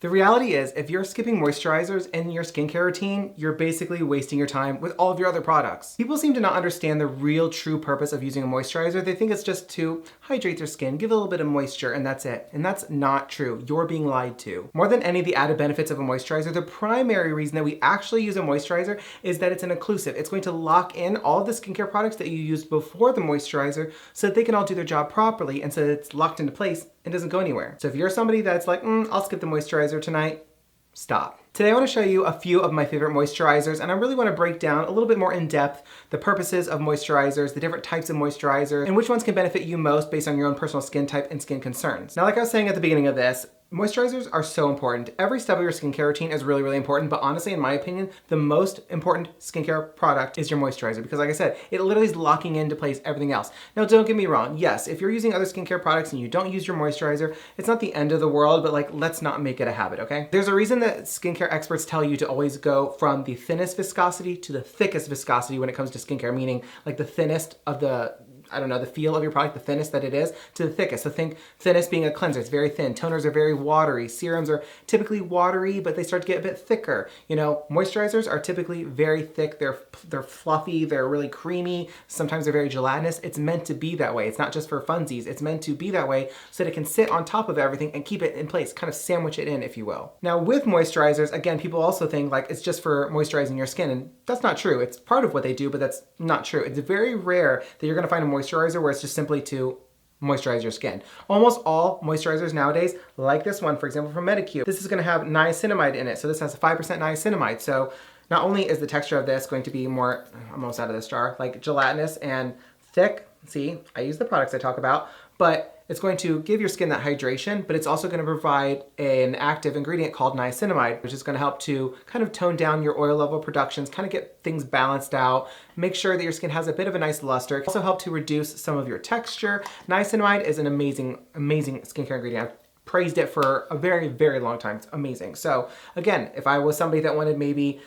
The reality is, if you're skipping moisturizers in your skincare routine, you're basically wasting your time with all of your other products. People seem to not understand the real true purpose of using a moisturizer. They think it's just to hydrate their skin, give it a little bit of moisture, and that's it. And that's not true. You're being lied to. More than any of the added benefits of a moisturizer, the primary reason that we actually use a moisturizer is that it's an occlusive. It's going to lock in all of the skincare products that you used before the moisturizer so that they can all do their job properly and so that it's locked into place and doesn't go anywhere. So if you're somebody that's like, I'll skip the moisturizer tonight, stop. Today I want to show you a few of my favorite moisturizers, and I really want to break down a little bit more in depth the purposes of moisturizers, the different types of moisturizers, and which ones can benefit you most based on your own personal skin type and skin concerns. Now, like I was saying at the beginning of this, moisturizers are so important. Every step of your skincare routine is really, really important, but honestly, in my opinion, the most important skincare product is your moisturizer because like I said, it literally is locking into place everything else. Now, don't get me wrong. Yes, if you're using other skincare products and you don't use your moisturizer, it's not the end of the world, but like, let's not make it a habit, okay? There's a reason that skincare experts tell you to always go from the thinnest viscosity to the thickest viscosity when it comes to skincare, meaning like the thinnest of the the feel of your product, the thinnest that it is, to the thickest. So think thinnest being a cleanser, it's very thin. Toners are very watery. Serums are typically watery, but they start to get a bit thicker. You know, moisturizers are typically very thick. They're fluffy, they're really creamy. Sometimes they're very gelatinous. It's meant to be that way. It's not just for funsies. It's meant to be that way so that it can sit on top of everything and keep it in place, kind of sandwich it in, if you will. Now with moisturizers, again, people also think like it's just for moisturizing your skin, and that's not true. It's part of what they do, but that's not true. It's very rare that you're gonna find a moisturizer where it's just simply to moisturize your skin. Almost all moisturizers nowadays, like this one, for example, from Medicube, this is gonna have niacinamide in it. So this has 5% niacinamide. So not only is the texture of this going to be more, I'm almost out of this jar, like gelatinous and thick, see, I use the products I talk about, but it's going to give your skin that hydration, but it's also going to provide an active ingredient called niacinamide, which is going to help to kind of tone down your oil level productions, kind of get things balanced out, make sure that your skin has a bit of a nice luster. It can also help to reduce some of your texture. Niacinamide is an amazing, amazing skincare ingredient. I've praised it for a very, very long time. It's amazing. So again, if I was somebody that wanted maybe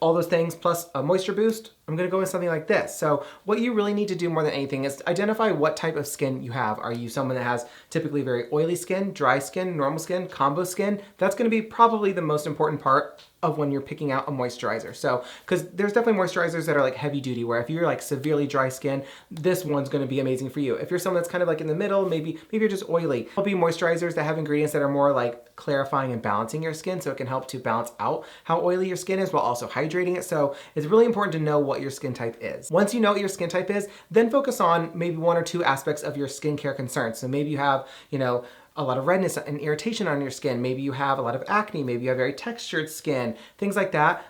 all those things plus a moisture boost, I'm gonna go with something like this. So what you really need to do more than anything is identify what type of skin you have. Are you someone that has typically very oily skin, dry skin, normal skin, combo skin? That's gonna be probably the most important part of when you're picking out a moisturizer. So, because there's definitely moisturizers that are like heavy duty, where if you're like severely dry skin, this one's gonna be amazing for you. If you're someone that's kind of like in the middle, maybe you're just oily, there'll be moisturizers that have ingredients that are more like clarifying and balancing your skin, so it can help to balance out how oily your skin is while also hydrating it. So it's really important to know what your skin type is. Once you know what your skin type is, then focus on maybe one or two aspects of your skincare concerns. So maybe you have, a lot of redness and irritation on your skin. Maybe you have a lot of acne. Maybe you have very textured skin, things like that.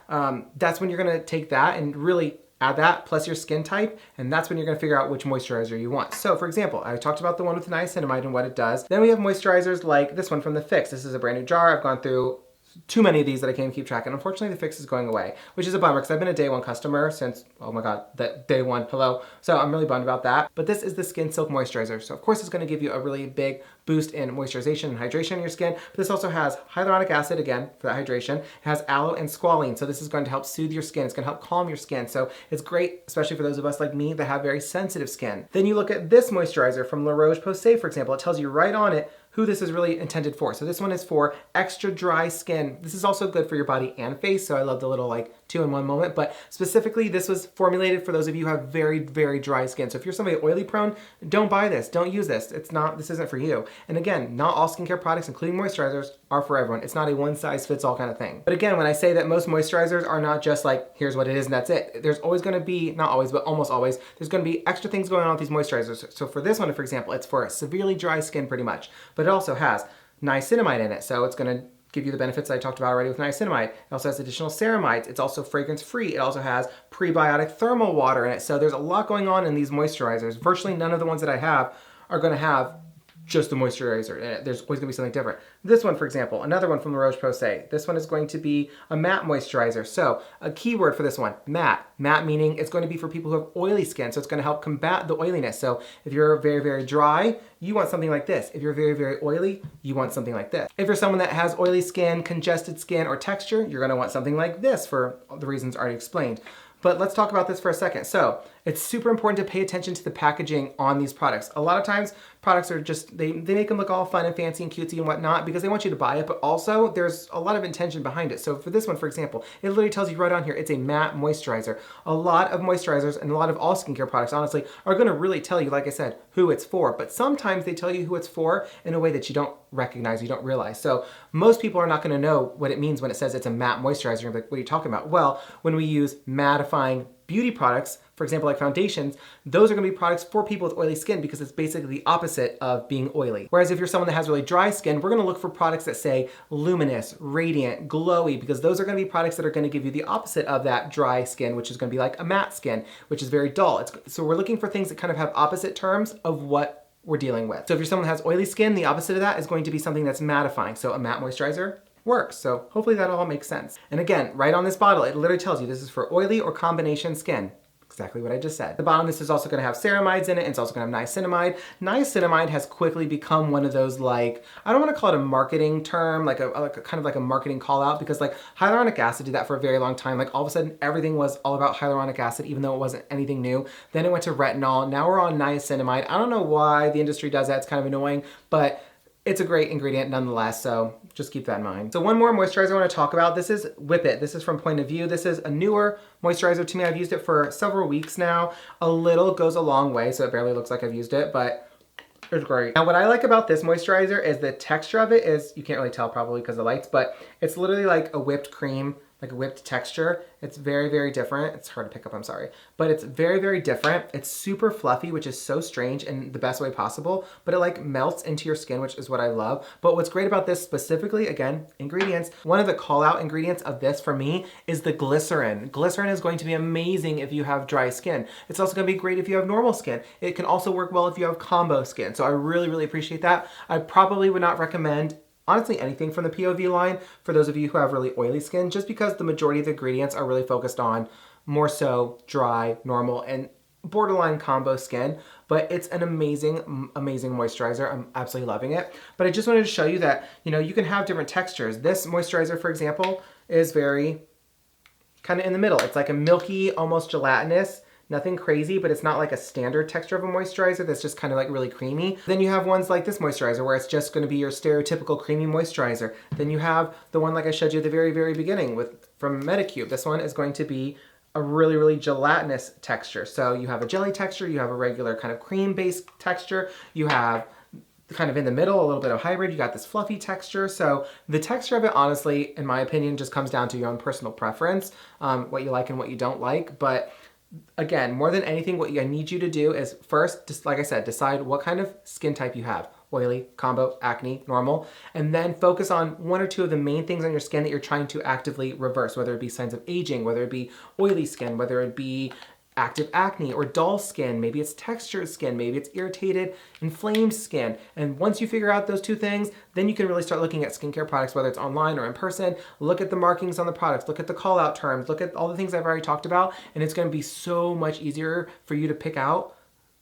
That's when you're gonna take that and really add that plus your skin type, and that's when you're gonna figure out which moisturizer you want. So for example, I talked about the one with niacinamide and what it does. Then we have moisturizers like this one from the Fix. This is a brand new jar. I've gone through too many of these that I can't keep track, and unfortunately the Fix is going away, which is a bummer because I've been a day one customer since, oh my god, that day one, hello. So I'm really bummed about that. But this is the Skin Silk Moisturizer. So of course it's gonna give you a really big boost in moisturization and hydration in your skin. But this also has hyaluronic acid, again, for that hydration. It has aloe and squalene. So this is going to help soothe your skin. It's gonna help calm your skin. So it's great, especially for those of us like me that have very sensitive skin. Then you look at this moisturizer from La Roche-Posay, for example. It tells you right on it who this is really intended for. So this one is for extra dry skin. This is also good for your body and face, so I love the little like 2-in-1 moment, but specifically this was formulated for those of you who have very, very dry skin. So if you're somebody oily prone, don't buy this, don't use this. This isn't for you. And again, not all skincare products, including moisturizers, are for everyone. It's not a one size fits all kind of thing. But again, when I say that most moisturizers are not just like, here's what it is and that's it. There's always gonna be, not always, but almost always, there's gonna be extra things going on with these moisturizers. So for this one, for example, it's for severely dry skin pretty much, but it also has niacinamide in it. So it's gonna give you the benefits I talked about already with niacinamide. It also has additional ceramides. It's also fragrance free. It also has prebiotic thermal water in it. So there's a lot going on in these moisturizers. Virtually none of the ones that I have are gonna have just the moisturizer in it. There's always gonna be something different. This one, for example, another one from La Roche-Posay. This one is going to be a matte moisturizer. So a keyword for this one, matte. Matte meaning it's going to be for people who have oily skin. So it's gonna help combat the oiliness. So if you're very, very dry, you want something like this. If you're very, very oily, you want something like this. If you're someone that has oily skin, congested skin, or texture, you're gonna want something like this for the reasons already explained. But let's talk about this for a second. So It's super important to pay attention to the packaging on these products. A lot of times products are just, they make them look all fun and fancy and cutesy and whatnot because they want you to buy it, but also there's a lot of intention behind it. So for this one, for example, it literally tells you right on here, it's a matte moisturizer. A lot of moisturizers and a lot of all skincare products, honestly, are gonna really tell you, like I said, who it's for, but sometimes they tell you who it's for in a way that you don't recognize, you don't realize. So most people are not gonna know what it means when it says it's a matte moisturizer. You're like, what are you talking about? Well, when we use mattifying beauty products, for example, like foundations, those are gonna be products for people with oily skin because it's basically the opposite of being oily. Whereas if you're someone that has really dry skin, we're gonna look for products that say luminous, radiant, glowy, because those are gonna be products that are gonna give you the opposite of that dry skin, which is gonna be like a matte skin, which is very dull. So we're looking for things that kind of have opposite terms of what we're dealing with. So if you're someone that has oily skin, the opposite of that is going to be something that's mattifying. So a matte moisturizer works. So hopefully that all makes sense. And again, right on this bottle, it literally tells you this is for oily or combination skin. Exactly what I just said. At the bottom, this is also gonna have ceramides in it, and it's also gonna have niacinamide. Niacinamide has quickly become one of those, like, I don't wanna call it a marketing term, like a kind of like a marketing call out, because like hyaluronic acid did that for a very long time. Like all of a sudden, everything was all about hyaluronic acid, even though it wasn't anything new. Then it went to retinol. Now we're on niacinamide. I don't know why the industry does that. It's kind of annoying, but it's a great ingredient nonetheless, so just keep that in mind. So one more moisturizer I want to talk about. This is Whip It. This is from Point of View. This is a newer moisturizer to me. I've used it for several weeks now. A little goes a long way, so it barely looks like I've used it, but it's great. Now what I like about this moisturizer is the texture of it is, you can't really tell probably because of the lights, but it's literally like a whipped cream, like a whipped texture. It's very, very different. It's hard to pick up, I'm sorry. But it's very, very different. It's super fluffy, which is so strange in the best way possible, but it like melts into your skin, which is what I love. But what's great about this specifically, again, ingredients, one of the call out ingredients of this for me is the glycerin. Glycerin is going to be amazing if you have dry skin. It's also gonna be great if you have normal skin. It can also work well if you have combo skin. So I really, really appreciate that. I probably would not recommend honestly anything from the POV line for those of you who have really oily skin, just because the majority of the ingredients are really focused on more so dry, normal, and borderline combo skin. But it's an amazing, amazing moisturizer. I'm absolutely loving it. But I just wanted to show you that, you know, you can have different textures. This moisturizer, for example, is very kind of in the middle. It's like a milky, almost gelatinous. Nothing crazy, but it's not like a standard texture of a moisturizer that's just kind of like really creamy. Then you have ones like this moisturizer where it's just gonna be your stereotypical creamy moisturizer. Then you have the one like I showed you at the very, very beginning from Medicube. This one is going to be a really, really gelatinous texture. So you have a jelly texture, you have a regular kind of cream-based texture, you have kind of in the middle, a little bit of hybrid, you got this fluffy texture. So the texture of it, honestly, in my opinion, just comes down to your own personal preference, what you like and what you don't like. But again, more than anything, what I need you to do is first, just like I said, decide what kind of skin type you have. Oily, combo, acne, normal, and then focus on one or two of the main things on your skin that you're trying to actively reverse, whether it be signs of aging, whether it be oily skin, whether it be active acne or dull skin, maybe it's textured skin, maybe it's irritated, inflamed skin. And once you figure out those two things, then you can really start looking at skincare products, whether it's online or in person. Look at the markings on the products, look at the call out terms, look at all the things I've already talked about, and it's gonna be so much easier for you to pick out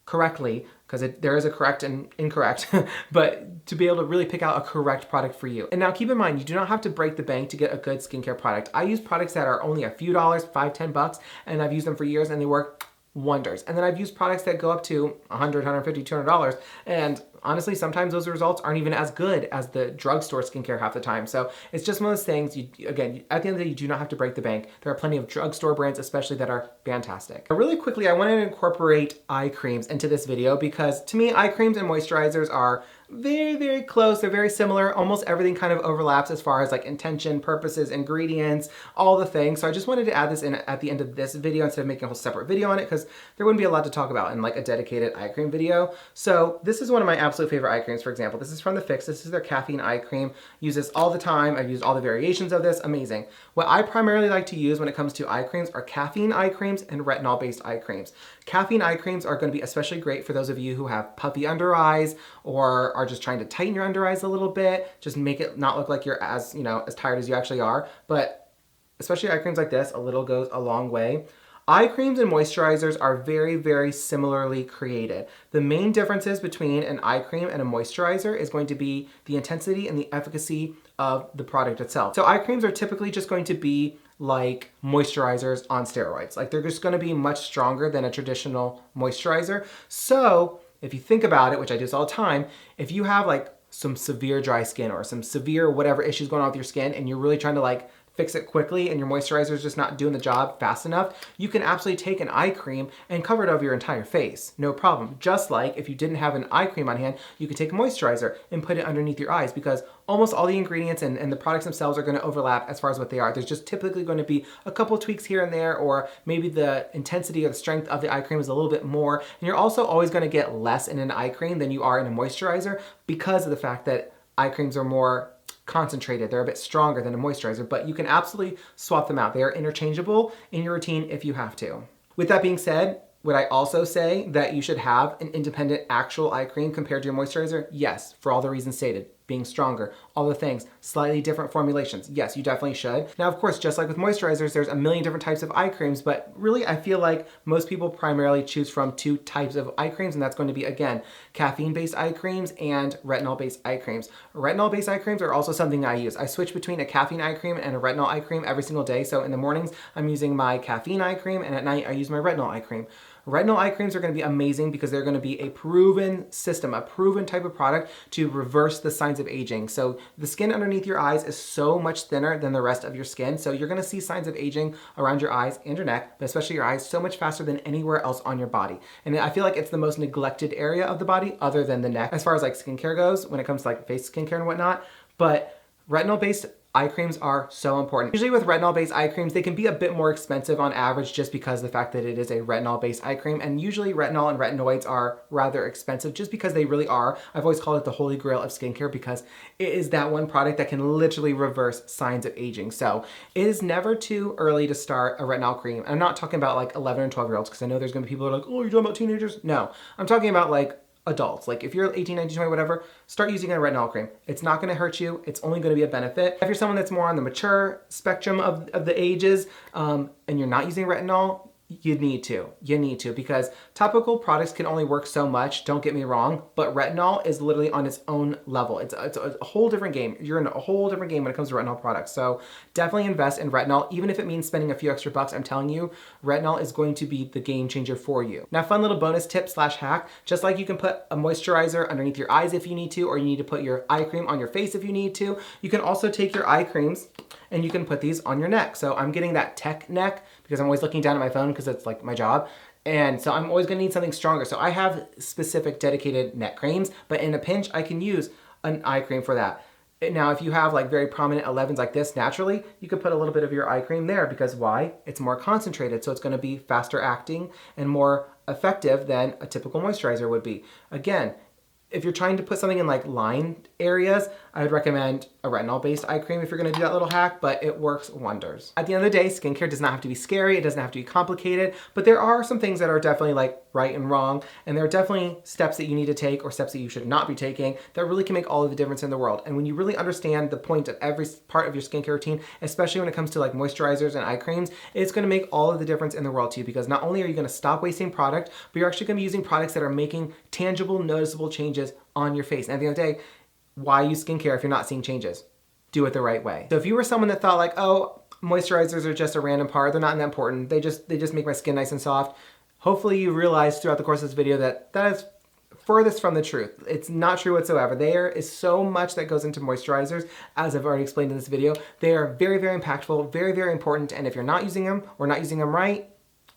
correctly, because there is a correct and incorrect, but to be able to really pick out a correct product for you. And now keep in mind, you do not have to break the bank to get a good skincare product. I use products that are only a few dollars, $5, $10, and I've used them for years and they work wonders. And then I've used products that go up to $100, $150, $200, and honestly, sometimes those results aren't even as good as the drugstore skincare half the time. So it's just one of those things, again, at the end of the day, you do not have to break the bank. There are plenty of drugstore brands, especially, that are fantastic. But really quickly, I wanted to incorporate eye creams into this video because to me, eye creams and moisturizers are very, very close. They're very similar. Almost everything kind of overlaps as far as like intention, purposes, ingredients, all the things. So I just wanted to add this in at the end of this video instead of making a whole separate video on it, because there wouldn't be a lot to talk about in like a dedicated eye cream video. So this is one of my absolute favorite eye creams, for example. This is from The Fix. This is their caffeine eye cream. Use this all the time. I've used all the variations of this. Amazing. What I primarily like to use when it comes to eye creams are caffeine eye creams and retinol-based eye creams. Caffeine eye creams are going to be especially great for those of you who have puffy under eyes or are just trying to tighten your under eyes a little bit, just make it not look like you're as tired as you actually are. But especially eye creams like this, a little goes a long way. Eye creams and moisturizers are very, very similarly created. The main differences between an eye cream and a moisturizer is going to be the intensity and the efficacy of the product itself. So eye creams are typically just going to be like moisturizers on steroids. Like they're just gonna be much stronger than a traditional moisturizer. So if you think about it, which I do this all the time, if you have like some severe dry skin or some severe whatever issues going on with your skin and you're really trying to like fix it quickly and your moisturizer is just not doing the job fast enough, you can absolutely take an eye cream and cover it over your entire face. No problem. Just like if you didn't have an eye cream on hand, you could take a moisturizer and put it underneath your eyes because almost all the ingredients and the products themselves are going to overlap as far as what they are. There's just typically going to be a couple tweaks here and there, or maybe the intensity or the strength of the eye cream is a little bit more. And you're also always going to get less in an eye cream than you are in a moisturizer because of the fact that eye creams are more concentrated. They're a bit stronger than a moisturizer, but you can absolutely swap them out. They are interchangeable in your routine if you have to. With that being said, would I also say that you should have an independent actual eye cream compared to your moisturizer? Yes, for all the reasons stated. Being stronger, all the things, slightly different formulations. Yes, you definitely should. Now, of course, just like with moisturizers, there's a million different types of eye creams, but really I feel like most people primarily choose from two types of eye creams, and that's going to be, again, caffeine-based eye creams and retinol-based eye creams. Retinol-based eye creams are also something I use. I switch between a caffeine eye cream and a retinol eye cream every single day. So in the mornings, I'm using my caffeine eye cream, and at night, I use my retinol eye cream. Retinol eye creams are going to be amazing because they're going to be a proven system, a proven type of product to reverse the signs of aging. So the skin underneath your eyes is so much thinner than the rest of your skin. So you're going to see signs of aging around your eyes and your neck, but especially your eyes, so much faster than anywhere else on your body. And I feel like it's the most neglected area of the body other than the neck as far as like skincare goes when it comes to like face skincare and whatnot. But retinol-based eye creams are so important. Usually with retinol-based eye creams, they can be a bit more expensive on average just because of the fact that it is a retinol-based eye cream. And usually retinol and retinoids are rather expensive just because they really are. I've always called it the holy grail of skincare because it is that one product that can literally reverse signs of aging. So it is never too early to start a retinol cream. I'm not talking about like 11 and 12-year-olds because I know there's gonna be people that are like, oh, you're talking about teenagers? No, I'm talking about like adults. Like if you're 18, 19, 20, whatever, start using a retinol cream. It's not going to hurt you. It's only going to be a benefit. If you're someone that's more on the mature spectrum of the ages and you're not using retinol, you need to because topical products can only work so much, don't get me wrong, but retinol is literally on its own level. It's a whole different game. You're in a whole different game when it comes to retinol products. So definitely invest in retinol, even if it means spending a few extra bucks. I'm telling you, retinol is going to be the game changer for you. Now, fun little bonus tip / hack, just like you can put a moisturizer underneath your eyes if you need to, or you need to put your eye cream on your face if you need to, you can also take your eye creams and you can put these on your neck. So I'm getting that tech neck because I'm always looking down at my phone because it's like my job. And so I'm always gonna need something stronger. So I have specific dedicated neck creams, but in a pinch, I can use an eye cream for that. Now, if you have like very prominent 11s like this, naturally, you could put a little bit of your eye cream there because why? It's more concentrated. So it's gonna be faster acting and more effective than a typical moisturizer would be. Again, if you're trying to put something in like lined areas, I would recommend a retinol-based eye cream if you're gonna do that little hack, but it works wonders. At the end of the day, skincare does not have to be scary, it doesn't have to be complicated, but there are some things that are definitely like right and wrong, and there are definitely steps that you need to take or steps that you should not be taking that really can make all of the difference in the world. And when you really understand the point of every part of your skincare routine, especially when it comes to like moisturizers and eye creams, it's gonna make all of the difference in the world to you because not only are you gonna stop wasting product, but you're actually gonna be using products that are making tangible, noticeable changes on your face. And at the end of the day, why use skincare if you're not seeing changes? Do it the right way. So if you were someone that thought like, oh, moisturizers are just a random part, they're not that important, they just make my skin nice and soft, hopefully you realize throughout the course of this video that that is furthest from the truth. It's not true whatsoever. There is so much that goes into moisturizers, as I've already explained in this video. They are very, very impactful, very, very important, and if you're not using them or not using them right,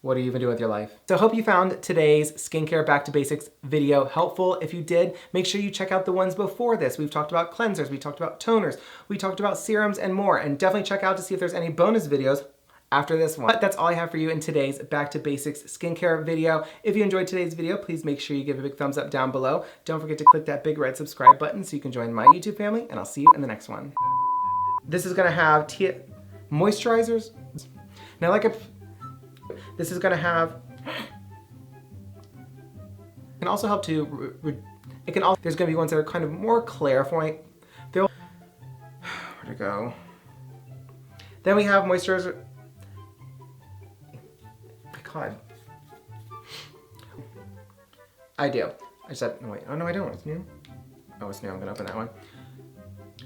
what are you even doing with your life? So I hope you found today's skincare back to basics video helpful. If you did, make sure you check out the ones before this. We've talked about cleansers, we talked about toners, we talked about serums and more, and definitely check out to see if there's any bonus videos after this one. But that's all I have for you in today's back to basics skincare video. If you enjoyed today's video, please make sure you give a big thumbs up down below. Don't forget to click that big red subscribe button so you can join my YouTube family, and I'll see you in the next one. This is gonna have moisturizers. Now, this is gonna have, can also help to, it can also, there's gonna be ones that are kind of more clarifying. Where'd it go? Then we have moisturizer. God. I do. I just said, no wait, oh no I don't, it's new. Oh, it's new, I'm gonna open that one.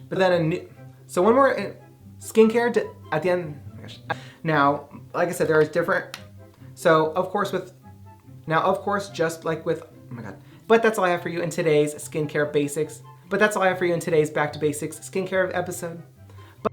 But then a new, so one more skincare at the end. Oh my gosh. Now, like I said, there is different, so of course just like with, oh my God. But that's all I have for you in today's skincare basics. But that's all I have for you in today's Back to Basics skincare episode. But